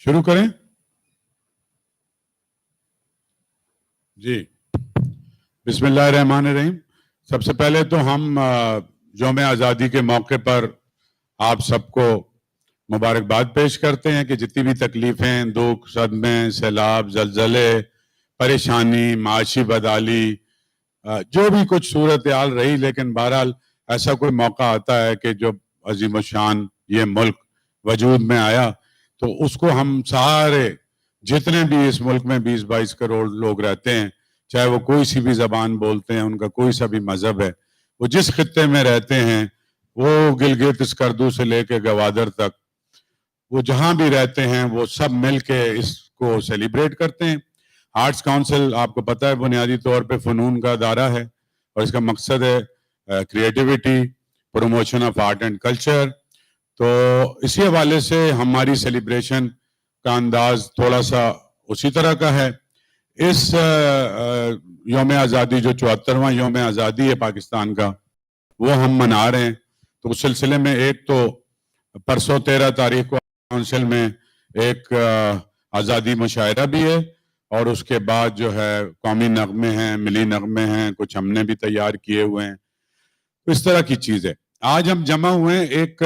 शुरू करें जी। बिस्मिल्लाहिर्रहमानिर्रहीम। सबसे पहले तो हम यौम आज़ादी के मौके पर आप सबको मुबारकबाद पेश करते हैं कि जितनी भी तकलीफ़ें, दुख, सदमे, सैलाब, जलजले, परेशानी, माशी बदहाली, जो भी कुछ सूरत हाल रही, लेकिन बहरहाल ऐसा कोई मौका आता है कि जो अजीम शान ये मुल्क वजूद में आया, तो उसको हम सारे जितने भी इस मुल्क में 20-22 करोड़ लोग रहते हैं, चाहे वो कोई सी भी ज़बान बोलते हैं, उनका कोई सा भी मज़हब है, वो जिस खित्ते में रहते हैं, वो गिलगित स्कर्दू से लेके गवादर तक, वो जहाँ भी रहते हैं वो सब मिल के इसको सेलिब्रेट करते हैं। आर्ट्स काउंसिल आपको पता है बुनियादी तौर पे फ़नून का अदारा है और इसका मकसद है creativity, promotion of art and culture. तो इसी हवाले से हमारी सेलिब्रेशन का अंदाज थोड़ा सा उसी तरह का है। इस यौम आज़ादी जो 74वां यौम आज़ादी है पाकिस्तान का, वो हम मना रहे हैं। तो उस सिलसिले में एक तो परसों 13 तारीख को काउंसिल में एक आज़ादी मुशायरा भी है और उसके बाद जो है कौमी नगमे हैं, मिली नगमे हैं, कुछ हमने भी तैयार किए हुए हैं। तो इस तरह की चीज़ है। आज हम जमा हुए हैं, एक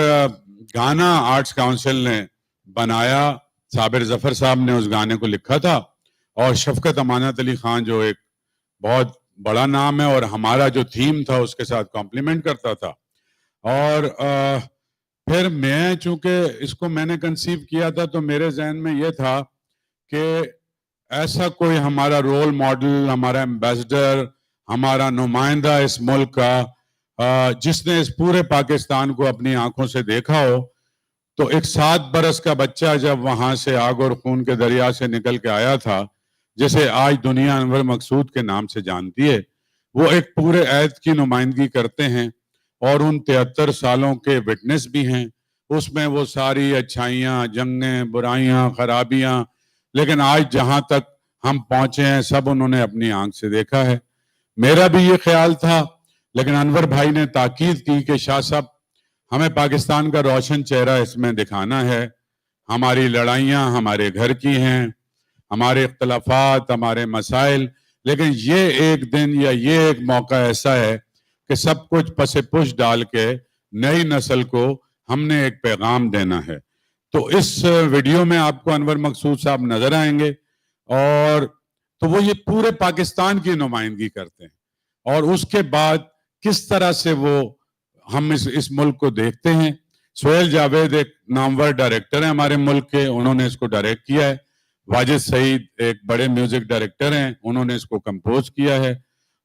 गाना आर्ट्स काउंसिल ने बनाया, साबिर जफर साहब ने उस गाने को लिखा था और शफकत अमानत अली खान जो एक बहुत बड़ा नाम है और हमारा जो थीम था उसके साथ कॉम्प्लीमेंट करता था। और फिर मैं चूंकि इसको मैंने कंसीव किया था तो मेरे जहन में यह था कि ऐसा कोई हमारा रोल मॉडल, हमारा एम्बेसडर, हमारा नुमाइंदा इस मुल्क का जिसने इस पूरे पाकिस्तान को अपनी आंखों से देखा हो, तो एक 7 बरस का बच्चा जब वहां से आग और खून के दरिया से निकल के आया था, जिसे आज दुनिया अनवर मकसूद के नाम से जानती है, वो एक पूरे ऐद की नुमाइंदगी करते हैं और उन 73 सालों के विटनेस भी हैं। उसमें वो सारी अच्छाइयाँ, जंगें, बुराइयाँ, खराबियाँ, लेकिन आज जहाँ तक हम पहुंचे हैं सब उन्होंने अपनी आंख से देखा है। मेरा भी ये ख्याल था, लेकिन अनवर भाई ने ताकीद की कि शाह साहब हमें पाकिस्तान का रोशन चेहरा इसमें दिखाना है। हमारी लड़ाइयाँ हमारे घर की हैं, हमारे इख्तलाफात, हमारे मसाइल, लेकिन ये एक दिन या ये एक मौका ऐसा है कि सब कुछ पसे पुश डाल के नई नस्ल को हमने एक पैगाम देना है। तो इस वीडियो में आपको अनवर मकसूद साहब नजर आएंगे और तो वो ये पूरे पाकिस्तान की नुमाइंदगी करते हैं और उसके बाद किस तरह से वो हम इस मुल्क को देखते हैं। सोहेल जावेद एक नामवर डायरेक्टर है हमारे मुल्क के, उन्होंने इसको डायरेक्ट किया है। वाजिद सईद एक बड़े म्यूजिक डायरेक्टर हैं, उन्होंने इसको कंपोज किया है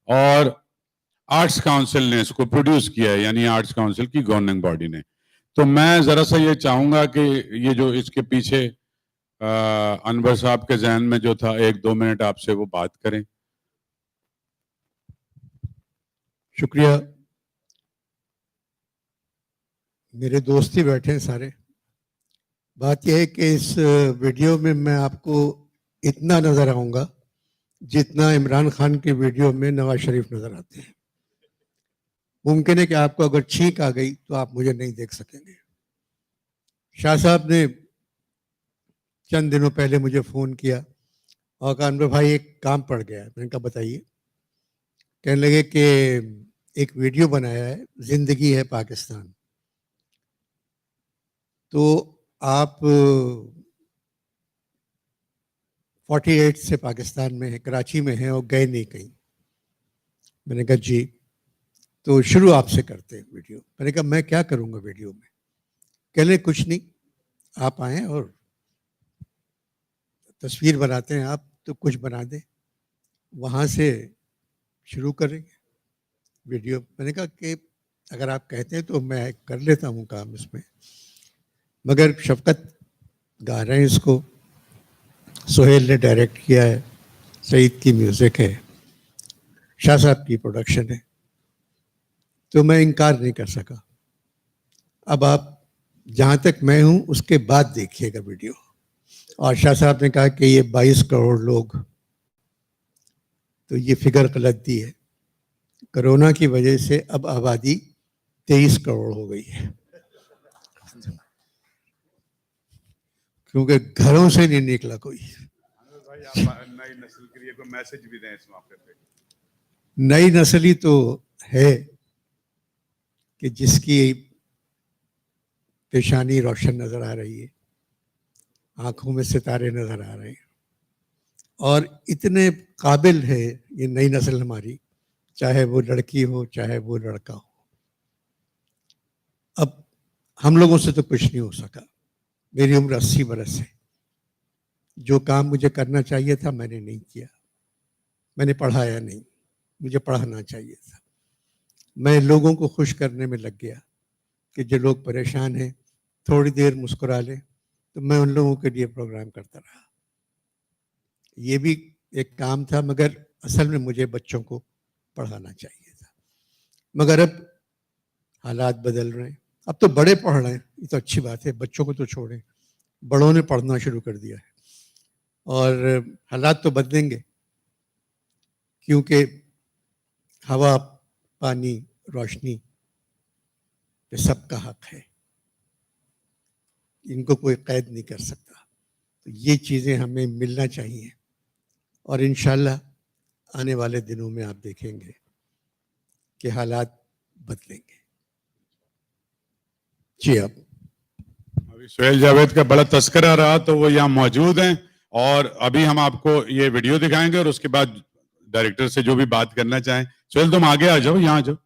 और आर्ट्स काउंसिल ने इसको प्रोड्यूस किया है, यानी आर्ट्स काउंसिल की गवर्निंग बॉडी ने। तो मैं जरा सा ये चाहूंगा कि ये जो इसके पीछे अनवर साहब के जहन में जो था 1-2 मिनट आपसे वो बात करें। शुक्रिया। मेरे दोस्त ही बैठे हैं सारे। बात यह है कि इस वीडियो में मैं आपको इतना नजर आऊंगा जितना इमरान खान के वीडियो में नवाज शरीफ नजर आते हैं। मुमकिन है कि आपको अगर छींक आ गई तो आप मुझे नहीं देख सकेंगे। शाह साहब ने चंद दिनों पहले मुझे फ़ोन किया और कहा अनवर भाई एक काम पड़ गया है। मैंने कहा बताइए। कहने लगे कि एक वीडियो बनाया है, जिंदगी है पाकिस्तान, तो आप 48 से पाकिस्तान में है, कराची में हैं और गए नहीं कहीं। मैंने कहा जी, तो शुरू आपसे करते हैं वीडियो। मैंने कहा मैं क्या करूँगा वीडियो में? कहने कुछ नहीं, आप आएँ और तस्वीर बनाते हैं आप तो कुछ बना दें, वहाँ से शुरू करेंगे वीडियो। मैंने कहा कि अगर आप कहते हैं तो मैं कर लेता हूँ काम इसमें, मगर शफकत गा रहे हैं इसको, सोहेल ने डायरेक्ट किया है, सईद की म्यूज़िक है, शाह साहब की प्रोडक्शन है, तो मैं इनकार नहीं कर सका। अब आप जहाँ तक मैं हूँ उसके बाद देखिएगा वीडियो। और शाह साहब ने कहा कि ये 22 करोड़ लोग, तो ये फिगर गलत दी है। कोरोना की वजह से अब आबादी 23 करोड़ हो गई है। क्योंकि घरों से नहीं निकला कोई। भाई आप नई नस्ल के लिए कोई मैसेज भी दें इस मौके पे। नई नस्ल ही तो है कि जिसकी पेशानी रोशन नजर आ रही है, आंखों में सितारे नजर आ रहे हैं, और इतने काबिल है ये नई नस्ल हमारी, चाहे वो लड़की हो चाहे वो लड़का हो। अब हम लोगों से तो कुछ नहीं हो सका। मेरी उम्र 80 बरस है। जो काम मुझे करना चाहिए था मैंने नहीं किया। मैंने पढ़ाया नहीं, मुझे पढ़ाना चाहिए था। मैं लोगों को खुश करने में लग गया कि जो लोग परेशान हैं थोड़ी देर मुस्कुरा लें, तो मैं उन लोगों के लिए प्रोग्राम करता रहा। ये भी एक काम था, मगर असल में मुझे बच्चों को पढ़ाना चाहिए था। मगर अब हालात बदल रहे हैं। अब तो बड़े पढ़ रहे हैं, ये तो अच्छी बात है। बच्चों को तो छोड़ें, बड़ों ने पढ़ना शुरू कर दिया है। और हालात तो बदलेंगे, क्योंकि हवा, पानी, रोशनी ये सबका हक है, इनको कोई कैद नहीं कर सकता। तो ये चीज़ें हमें मिलना चाहिए, और इंशाल्लाह आने वाले दिनों में आप देखेंगे कि हालात बदलेंगे। जी, अब अभी सुहेल जावेद का बड़ा तस्करा रहा, तो वो यहाँ मौजूद हैं और अभी हम आपको ये वीडियो दिखाएंगे और उसके बाद डायरेक्टर से जो भी बात करना चाहें। सुहेल तुम आगे आ जाओ, यहाँ आ जाओ।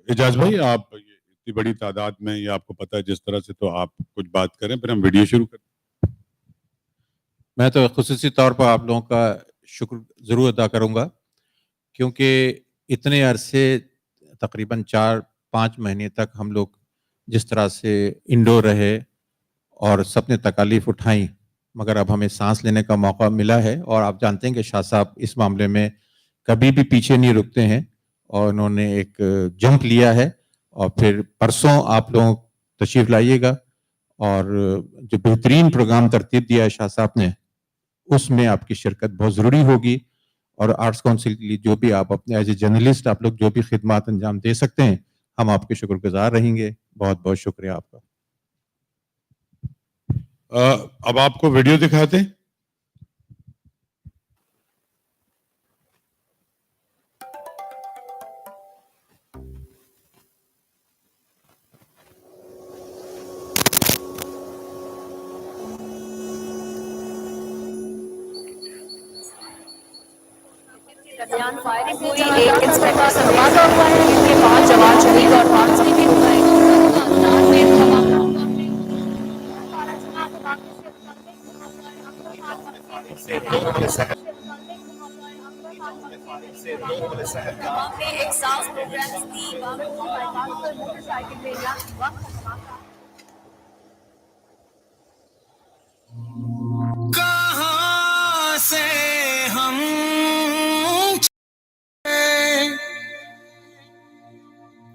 इजाज भाई, आप इतनी बड़ी तादाद में, ये आपको पता है, जिस तरह से तो आप कुछ बात करें, फिर हम वीडियो शुरू करें। मैं तो खुसूसी तौर पर आप लोगों का शुक्र ज़रूर अदा करूंगा, क्योंकि इतने अरसे तकरीबन 4-5 महीने तक हम लोग जिस तरह से इंडोर रहे और सबने तकालीफ उठाई, मगर अब हमें सांस लेने का मौका मिला है। और आप जानते हैं कि शाह साहब इस मामले में कभी भी पीछे नहीं रुकते हैं, और उन्होंने एक जंप लिया है। और फिर परसों आप लोग तशरीफ लाइएगा, और जो बेहतरीन प्रोग्राम तरतीब दिया है शाह साहब ने, उसमें आपकी शिरकत बहुत ज़रूरी होगी। और आर्ट्स काउंसिल के लिए जो भी आप अपने एज ए जर्नलिस्ट आप लोग जो भी खिदमत अंजाम दे सकते हैं, हम आपके शुक्रगुजार रहेंगे। बहुत बहुत शुक्रिया आपका। अब आपको वीडियो दिखाते हैं। दरमियान फायरिंग हुई, एक इंस्पेक्टर सलमान हुआ है, इनके 5 जवान शहीद और 5 जख्मी हुए हैं। एक साफ प्रोग्राम की मोटरसाइकिल में कहाँ से हम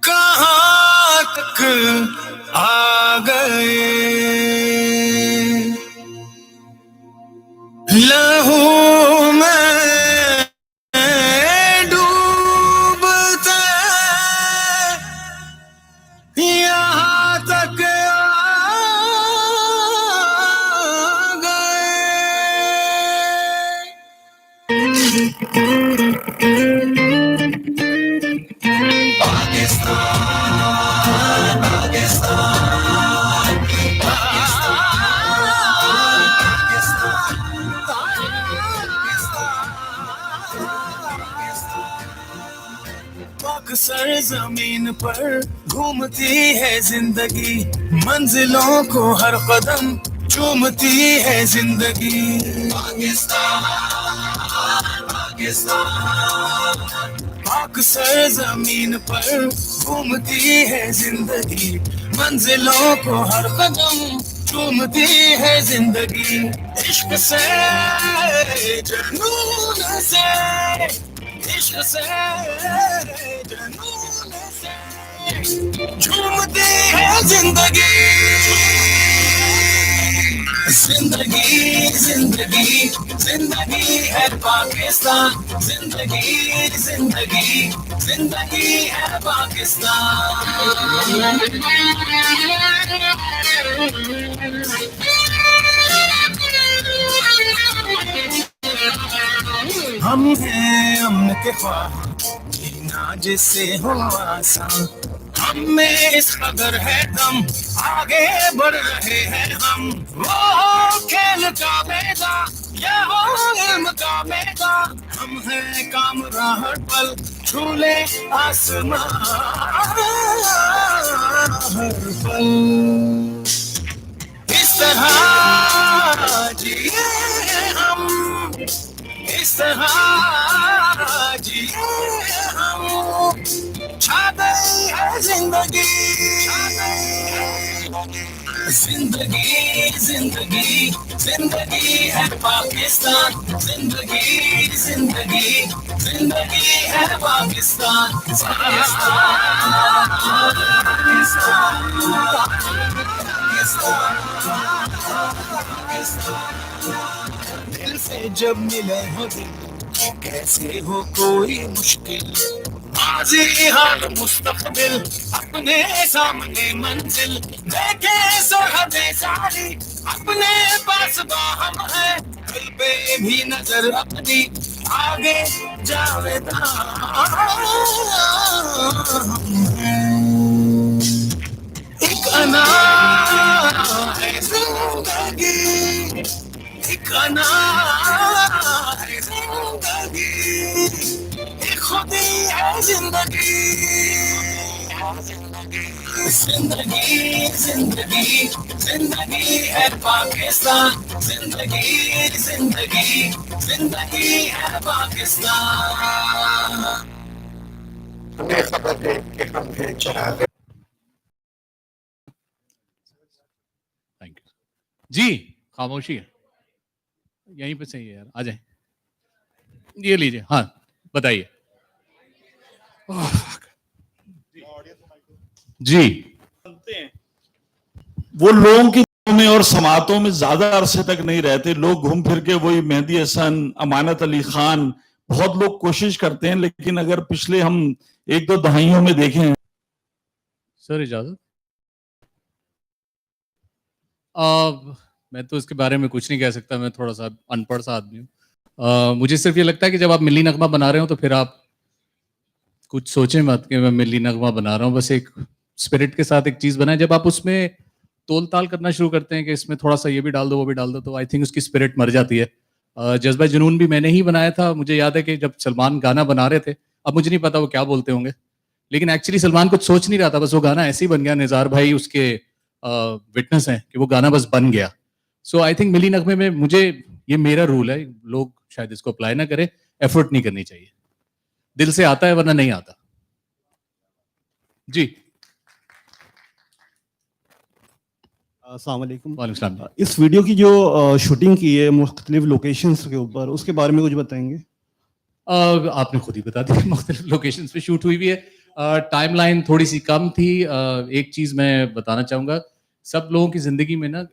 कहाँ तक आ गए, लहू में डूबते यहाँ तक आ अक्सर जमीन पर घूमती है जिंदगी, मंजिलों को हर कदम चूमती है जिंदगी। पाकिस्तान पाकिस्तान अक्सर जमीन पर घूमती है जिंदगी, मंजिलों को हर कदम चूमती है जिंदगी। इश्क से जुनून से, इश्क से जुनून से झूमती है जिंदगी। जिंदगी जिंदगी जिंदगी है पाकिस्तान, जिंदगी जिंदगी जिंदगी है पाकिस्तान। हम हैं अमन के ख्वाब, जीना जिससे हो आसान, हम में इस कदर है दम, आगे बढ़ रहे हैं हम। वो हो खेल का मैदान या हो इल्म का मैदान, हम हैं कामरां हर पल, छूले आसमान हर पल। इस तरह जिए हम, इस तरह जिए हम, छा गई है जिंदगी, जिंदगी जिंदगी जिंदगी है पाकिस्तान, जिंदगी जिंदगी जिंदगी है पाकिस्तान, दिल से जब मिले हो दिल, कैसे हो कोई मुश्किल, माज़ी हाल मुस्तक़बिल, अपने सामने मंजिल, देखे सरहदें सारी, अपने पास बाहम है, दिल पे भी नजर अपनी, आगे जावेदा एक अना है जिंदगी, एक अना है जिंदगी, एक खुदी है जिंदगी, जिंदगी जिंदगी जिंदगी है पाकिस्तान, जिंदगी जिंदगी जिंदगी है पाकिस्तान। हमें खबर दे कि हम फिर चढ़ा गए। थैंक यू जी। खामोशी है यहीं पे सही है यार, आ जाए। ये लीजिए, हाँ बताइए जी। वो लोगों की में और समातों में ज्यादा अरसे तक नहीं रहते, लोग घूम फिर के वही मेहदी हसन, अमानत अली खान, बहुत लोग कोशिश करते हैं, लेकिन अगर पिछले हम एक दो दहाइयों में देखें। सर इजाजत, मैं तो इसके बारे में कुछ नहीं कह सकता, मैं थोड़ा सा अनपढ़ सा आदमी हूँ। मुझे सिर्फ ये लगता है कि जब आप मिली नगमा बना रहे हो तो फिर आप कुछ सोचें मत कि मैं मिली नगमा बना रहा हूँ, बस एक स्पिरिट के साथ एक चीज़ बनाए। जब आप उसमें तोल ताल करना शुरू करते हैं कि इसमें थोड़ा सा ये भी डाल दो वो भी डाल दो, तो आई थिंक उसकी स्पिरिट मर जाती है। जज्बा जुनून भी मैंने ही बनाया था। मुझे याद है कि जब सलमान गाना बना रहे थे, अब मुझे नहीं पता वो क्या बोलते होंगे, लेकिन एक्चुअली सलमान कुछ सोच नहीं रहा था, बस वो गाना ऐसे ही बन गया। निज़ार भाई उसके विटनेस हैं कि वो गाना बस बन गया। सो आई थिंक मिली नगमे में मुझे, ये मेरा रूल है, लोग शायद इसको अप्लाई ना करें, एफर्ट नहीं करनी चाहिए, दिल से आता है वरना नहीं आता जी। अस्सलाम वालेकुम। वालेकुम सलाम। इस वीडियो की जो शूटिंग की है मुख्तलिफ लोकेशंस के ऊपर, उसके बारे में कुछ बताएंगे? आपने खुद ही बता दिया, मुख्तलिफ लोकेशंस पे शूट हुई भी है। टाइमलाइन थोड़ी सी कम थी। एक चीज़ मैं बताना चाहूँगा, सब लोगों की ज़िंदगी में ना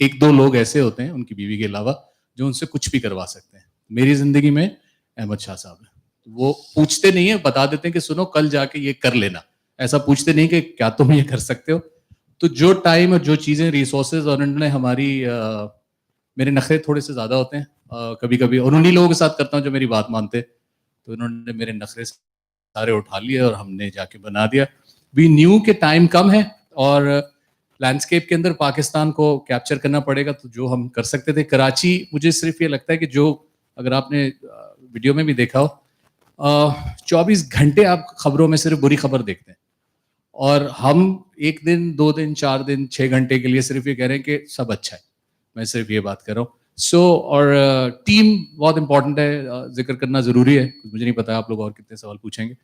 एक दो लोग ऐसे होते हैं उनकी बीवी के अलावा जो उनसे कुछ भी करवा सकते हैं। मेरी ज़िंदगी में अहमद शाह साहब है। वो पूछते नहीं है, बता देते हैं कि सुनो कल जाके ये कर लेना। ऐसा पूछते नहीं कि क्या तुम ये कर सकते हो। तो जो टाइम और जो चीज़ें रिसोर्सेज और उन्होंने हमारी मेरे नखरे थोड़े से ज़्यादा होते हैं कभी कभी, और उन्हीं लोगों के साथ करता हूँ जो मेरी बात मानते, तो उन्होंने मेरे नखरे सारे उठा लिए और हमने जाके बना दिया। वी न्यू के टाइम कम है और लैंडस्केप के अंदर पाकिस्तान को कैप्चर करना पड़ेगा, तो जो हम कर सकते थे। कराची, मुझे सिर्फ ये लगता है कि जो, अगर आपने वीडियो में भी देखा हो, 24 घंटे आप खबरों में सिर्फ बुरी खबर देखते हैं, और हम 1 दिन 2 दिन 4 दिन 6 घंटे के लिए सिर्फ ये कह रहे हैं कि सब अच्छा है। मैं सिर्फ ये बात कर रहा हूँ। और टीम बहुत इंपॉर्टेंट है, जिक्र करना ज़रूरी है। मुझे नहीं पता आप लोग और कितने सवाल पूछेंगे।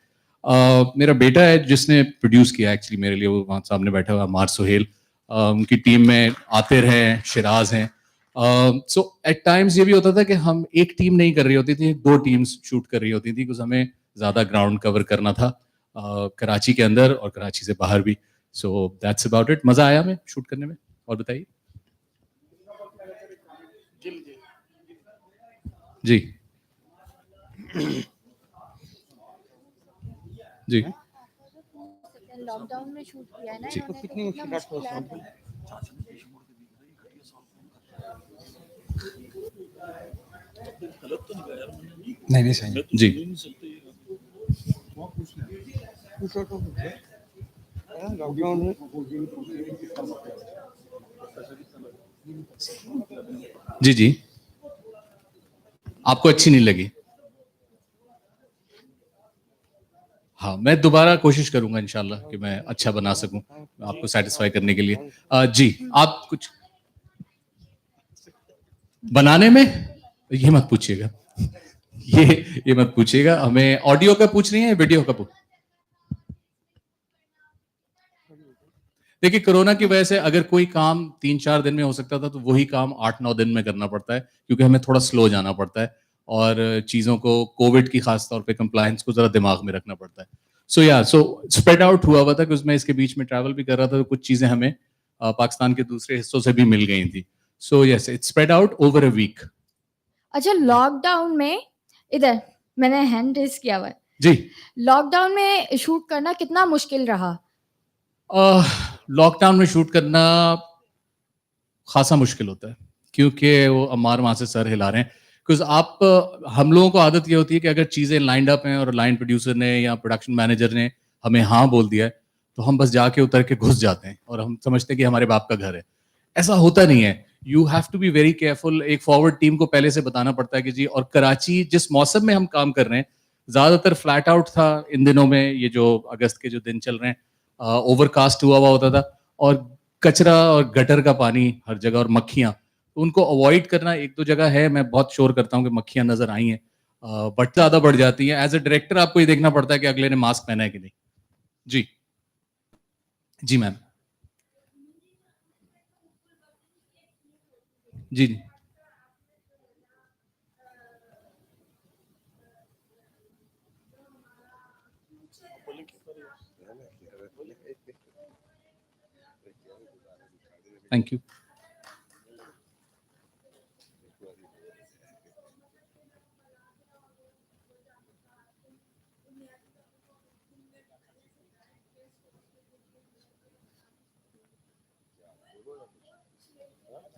मेरा बेटा है जिसने प्रोड्यूस किया एक्चुअली मेरे लिए, वो वहाँ सामने बैठा हुआ अमार सुहेल। उनकी टीम में आतिर हैं, शिराज हैं। सो एट टाइम्स ये भी होता था कि हम एक टीम नहीं कर रही होती थी, 2 टीम्स शूट कर रही होती थी, क्योंकि हमें ज़्यादा ग्राउंड कवर करना था कराची के अंदर और कराची से बाहर भी। So that's about it. मज़ा आया हमें शूट करने में। और बताइए। जी जी लॉकडाउन में शूट किया है ना जी। इन्होंने, तो कितना मुश्किल है। नहीं सही जी जी जी आपको अच्छी नहीं लगी? हाँ, मैं दोबारा कोशिश करूंगा इंशाल्लाह कि मैं अच्छा बना सकूं आपको सेटिस्फाई करने के लिए। जी आप कुछ बनाने में ये मत पूछिएगा, ये मत पूछिएगा। हमें ऑडियो का पूछ रही है, वीडियो का पूछ। देखिए कोरोना की वजह से अगर कोई काम 3-4 दिन में हो सकता था तो वही काम 8-9 दिन में करना पड़ता है, क्योंकि हमें थोड़ा स्लो जाना पड़ता है और चीज़ों को कोविड की खास तौर पे कंप्लायंस को ज़रा दिमाग में रखना पड़ता है। सो स्प्रेड आउट हुआ था कि उसमें इसके बीच में ट्रैवल भी कर रहा था, तो कुछ चीज़ें हमें पाकिस्तान के दूसरे हिस्सों से भी मिल गई थी। So yes, it's spread out over a week. अच्छा, लॉकडाउन में इधर मैंने हैंड रेस किया हुआ है। जी लॉकडाउन में शूट करना कितना मुश्किल रहा? लॉकडाउन में शूट करना खासा मुश्किल होता है, क्योंकि वो अम्मार वहाँ से सर हिला रहे हैं। बिकॉज हम लोगों को आदत ये होती है कि अगर चीज़ें लाइंड अप हैं और लाइन प्रोड्यूसर ने या प्रोडक्शन मैनेजर ने हमें हाँ बोल दिया है, तो हम बस जाके उतर के घुस जाते हैं और हम समझते हैं कि हमारे बाप का घर है। ऐसा होता नहीं है। You have to be very careful. एक फॉरवर्ड टीम को पहले से बताना पड़ता है कि जी, और कराची जिस मौसम में हम काम कर रहे हैं, ज़्यादातर फ्लैट आउट था इन दिनों में, ये जो अगस्त के जो दिन चल रहे हैं, ओवरकास्ट हुआ होता था और कचरा और गटर का पानी हर जगह और मक्खियां, तो उनको अवॉइड करना। एक दो जगह है, मैं बहुत श्योर करता हूँ कि मक्खियां नजर आई हैं, बट ज्यादा बढ़ जाती हैं। एज ए डायरेक्टर आपको ये देखना पड़ता है कि अगले ने मास्क पहना है कि नहीं। जी जी मैम। जी जी थैंक यू।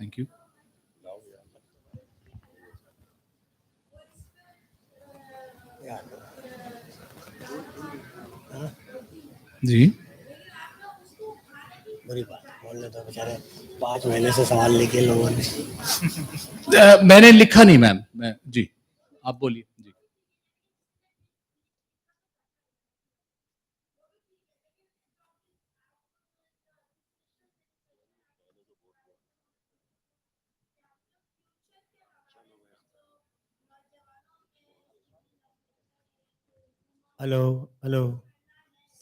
Thank you. जी बुरी बात बोलने तो बेचारे 5 महीने से सवाल लिखे लोगों ने। मैंने लिखा नहीं मैम, मैं जी आप बोलिए। जी हेलो हेलो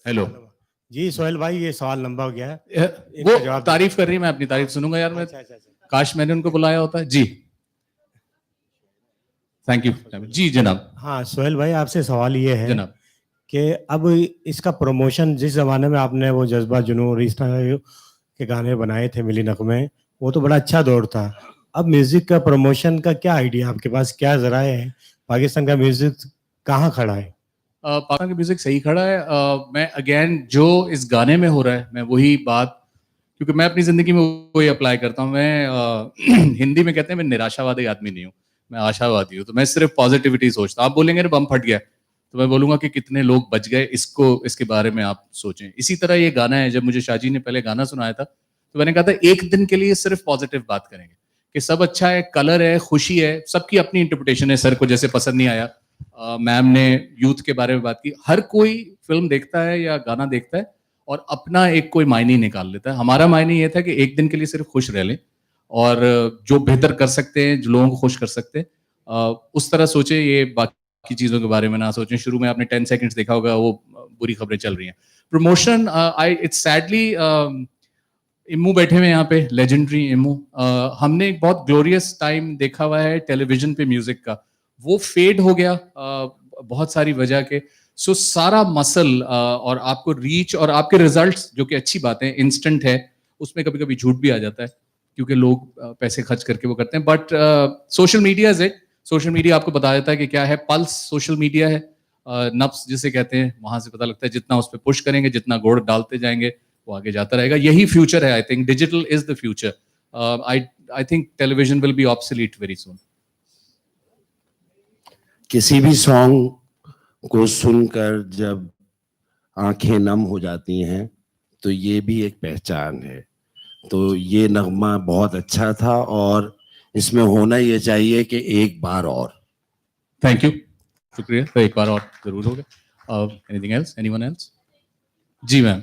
हेलो। जी सोहेल भाई, ये सवाल लंबा हो गया है। वो इसका जवाब तारीफ कर रही है, मैं अपनी तारीफ सुनूंगा यार। मैं अच्छा। काश मैंने उनको बुलाया होता है। जी थैंक यू। जी जनाब। हाँ सोहेल भाई, आपसे सवाल ये है जनाब कि अब इसका प्रमोशन, जिस जमाने में आपने वो जज्बा जुनून रिश्ता के गाने बनाए थे मिली नगमे, वो तो बड़ा अच्छा दौर था। अब म्यूजिक का प्रमोशन का क्या आइडिया आपके पास, क्या जराए है? पाकिस्तान का म्यूजिक कहाँ खड़ा है? पाकिस्तान की म्यूजिक सही खड़ा है। मैं अगेन जो इस गाने में हो रहा है, मैं वही बात, क्योंकि मैं अपनी जिंदगी में वही अप्लाई करता हूँ। मैं हिंदी में कहते हैं मैं निराशावादी आदमी नहीं हूँ, मैं आशावादी हूँ। तो मैं सिर्फ पॉजिटिविटी सोचता हूँ। आप बोलेंगे बम फट गया, तो मैं बोलूंगा कि कितने लोग बच गए, इसके बारे में आप सोचें। इसी तरह ये गाना है, जब मुझे शाहजी ने पहले गाना सुनाया था तो मैंने कहा था एक दिन के लिए सिर्फ पॉजिटिव बात करेंगे कि सब अच्छा है, कलर है, खुशी है। सबकी अपनी इंटरप्रिटेशन है। सर को जैसे पसंद नहीं आया, मैम ने यूथ के बारे में बात की। हर कोई फिल्म देखता है या गाना देखता है और अपना एक कोई मायने निकाल लेता है। हमारा मायने ये था कि एक दिन के लिए सिर्फ खुश रह लें और जो बेहतर कर सकते हैं, जो लोगों को खुश कर सकते हैं, उस तरह सोचे। ये बाकी चीजों के बारे में ना सोचें। शुरू में आपने 10 सेकंड्स देखा होगा, वो बुरी खबरें चल रही हैं। प्रमोशन, इट्स सैडली, इम्मू बैठे हुए यहाँ पे, लेजेंडरी इम्मू। हमने एक बहुत ग्लोरियस टाइम देखा हुआ है टेलीविजन पे म्यूजिक का, वो फेड हो गया बहुत सारी वजह के। सो सारा मसल और आपको रीच और आपके रिजल्ट्स, जो कि अच्छी बात है, इंस्टेंट है, उसमें कभी कभी झूठ भी आ जाता है क्योंकि लोग पैसे खर्च करके वो करते हैं। But social media is it. Social media आपको बता देता है कि क्या है, पल्स सोशल मीडिया है, नब्स जिसे कहते हैं, वहां से पता लगता है। जितना उस पर पुश करेंगे, जितना गोड़ डालते जाएंगे, वो आगे जाता रहेगा। यही फ्यूचर है। I think digital is the future. I think television will be obsolete very soon. किसी भी सॉन्ग को सुनकर जब आंखें नम हो जाती हैं तो ये भी एक पहचान है। तो ये नगमा बहुत अच्छा था और इसमें होना ये चाहिए कि एक बार और। थैंक यू, शुक्रिया। तो एक बार और जरूर होगा। Anything else, anyone else? जी मैम।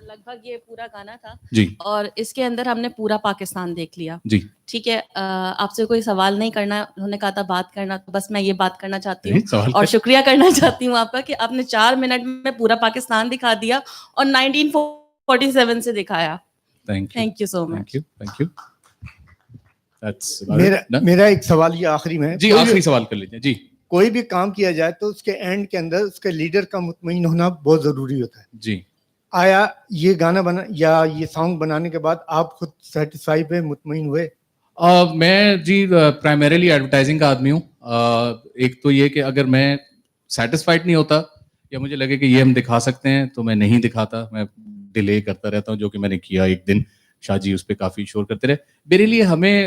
लगभग ये पूरा गाना था जी और इसके अंदर हमने पूरा पाकिस्तान देख लिया। जी ठीक है, आपसे कोई सवाल नहीं करना, उन्होंने कहा था बात करना, तो बस मैं ये बात करना चाहती हूँ सवाल और शुक्रिया करना चाहती हूँ आपका कि आपने 4 मिनट में पूरा पाकिस्तान दिखा दिया और 1947 से दिखाया। Thank you so much. Thank you. मेरा एक सवाल ये आखिरी में, जी आखिरी सवाल कर लीजिए। जी, कोई भी काम किया जाए तो उसके एंड के अंदर उसके लीडर का मुतमईन होना बहुत जरूरी होता है। जी आया ये गाना बना या ये सॉन्ग बनाने के बाद आप खुद सेटिस्फाई पे मुतमईन हुए? मैं जी प्राइमरीली एडवर्टाइजिंग का आदमी हूँ। एक तो ये कि अगर मैं सेटिस्फाइड नहीं होता या मुझे लगे कि ये हम दिखा सकते हैं तो मैं नहीं दिखाता, मैं डिले करता रहता हूँ, जो कि मैंने किया। एक दिन शाहजी उस पर काफ़ी शोर करते रहे। मेरे लिए हमें